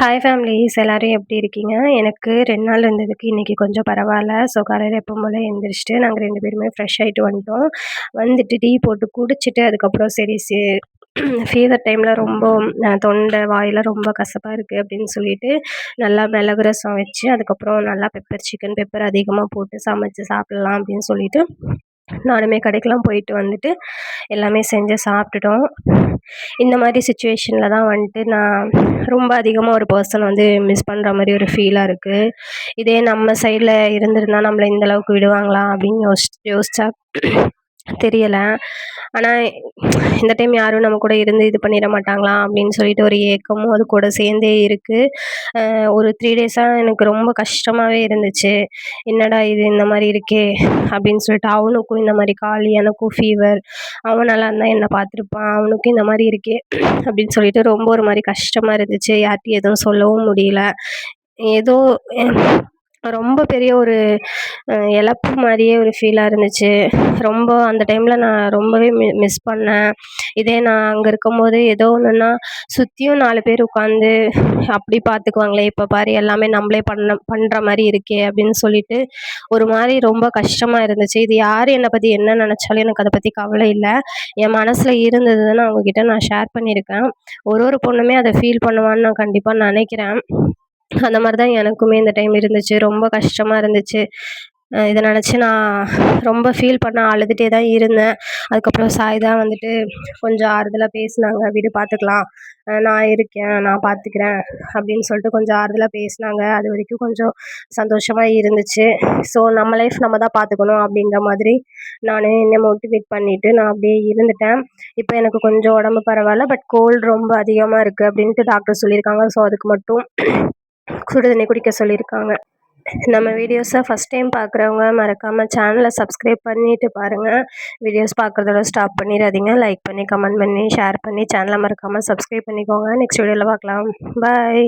Hi families எல்லாரும் எப்படி இருக்கீங்க? எனக்கு 2 நாள் இருந்ததுக்கு இன்னைக்கு கொஞ்சம் பரவால்ல. ஸோ காலையில எப்பவும் போல எந்திரிச்சுட்டு நாங்க 2 பேருமே ஃப்ரெஷ் ஆயிட்டு வந்துட்டோம். வந்துட்டு டீ போட்டு குடிச்சிட்டு அதுக்கப்புறம் சரி ஃபீவர் டைம்ல ரொம்ப தொண்டை, வாயெல்லாம் ரொம்ப கசப்பா இருக்கு அப்படின்னு சொல்லிட்டு, நல்லா மிளகு ரசம் வச்சு, அதுக்கப்புறம் நல்லா சிக்கன் பெப்பர் அதிகமா போட்டு சமைச்சு சாப்பிடலாம் அப்படின்னு சொல்லிட்டு, நானுமே கடைக்கெல்லாம் போயிட்டு வந்துட்டு, எல்லாமே செஞ்சு சாப்பிட்டுட்டோம். இந்த மாரி சிச்சுவேஷன்ல தான் வந்துட்டு நான் ரொம்ப அதிகமா ஒரு பெர்சன் வந்து மிஸ் பண்ற மாரி ஒரு ஃபீலா இருக்கு. இதே நம்ம சைட்ல இருந்திருந்தா நம்மள இந்த அளவுக்கு விடுவாங்களா? அப்படின்னு யோசிச்சா தெரியல. ஆனா இந்த டைம் யாரும் நம்ம கூட இருந்து இது பண்ணிற மாட்டாங்களா? அப்படின்னு சொல்லிட்டு ஒரு ஏக்கமும் அது கூட சேர்ந்தே இருக்கு. ஒரு 3 டேஸா எனக்கு ரொம்ப கஷ்டமாவே இருந்துச்சு. என்னடா இது இந்த மாரி இருக்கே! அப்படின்னு சொல்லிட்டு அவனுக்கும் இந்த மாரி கால், எனக்கும் ஃபீவர். அவன் நல்லா இருந்தா என்ன பார்த்துருப்பான். அவனுக்கும் இந்த மாரி இருக்கே! அப்படின்னு சொல்லிட்டு ரொம்ப ஒரு மாரி கஷ்டமா இருந்துச்சு. யார்ட்டயும் எதுவும் சொல்லவும் முடியல. ஏதோ ரொம்ப பெரிய ஒரு இழப்பு மாரியே ஒரு ஃபீலா இருந்துச்சு. ரொம்ப அந்த டைம்ல நான் ரொம்பவே மிஸ் பண்ணேன். இதே நான் அங்க இருக்கும்போது ஏதோ ஒண்ணுன்னா, சுத்தியும் 4 பேர் உட்காந்து அப்படி பார்த்துக்குவாங்களே, இப்ப பாரு எல்லாமே நம்மளே பண்ற மாரி இருக்கே அப்படின்னு சொல்லிட்டு, ஒரு மாரி ரொம்ப கஷ்டமா இருந்துச்சு. இது யாரு என்ன பத்தி என்ன நெனச்சாலும் எனக்கு அத பத்தி கவலை இல்ல. என் மனசுல இருந்ததுன்னு அவங்க கிட்ட நான் ஷேர் பண்ணியிருக்கேன். ஒரு பொண்ணுமே அத ஃபீல் பண்ணுவான்னு நான் கண்டிப்பா நெனைக்கிறேன். அந்த மாரி தான் எனக்குமே இந்த டைம் இருந்துச்சு. ரொம்ப கஷ்டமா இருந்துச்சு. இத நெனச்சு நான் ரொம்ப ஃபீல் பண்ணேன். அழுதுட்டே தான் இருந்தேன். அதுக்கப்புறம் சாய் தான் வந்துட்டு கொஞ்சம் ஆறுதலா பேசுனாங்க. "விடு பார்த்துக்கலாம். நான் இருக்கேன். நான் பார்த்துக்கிறேன்." அப்படின்னு சொல்லிட்டு கொஞ்சம் ஆறுதலா பேசுனாங்க. அதுவரைக்கும் கொஞ்சம் சந்தோஷமா இருந்துச்சு. ஸோ நம்ம லைஃப் நம்ம தான் பார்த்துக்கணும் அப்படின்ற மாதிரி நானே என்ன மோட்டிவேட் பண்ணிட்டு நான் அப்படியே இருந்துட்டேன். இப்ப எனக்கு கொஞ்சம் உடம்பு பரவால்ல. பட் கோல்டு ரொம்ப அதிகமா இருக்கு அப்படின்ட்டு டாக்டர் சொல்லியிருக்காங்க. ஸோ அதுக்கு மட்டும் சுடு தண்ணி குடிக்க சொல்லியிருக்காங்க. நம்ம வீடியோஸை ஃபஸ்ட் டைம் பார்க்குறவங்க மறக்காம சேனலை சப்ஸ்கிரைப் பண்ணிட்டு பாருங்க. வீடியோஸ் பார்க்குறதோட ஸ்டாப் பண்ணிடாதீங்க. லைக் பண்ணி, கமெண்ட் பண்ணி, ஷேர் பண்ணி சேனலை மறக்காம சப்ஸ்கிரைப் பண்ணிக்கோங்க. நெக்ஸ்ட் வீடியோவில் பார்க்கலாம். பாய்.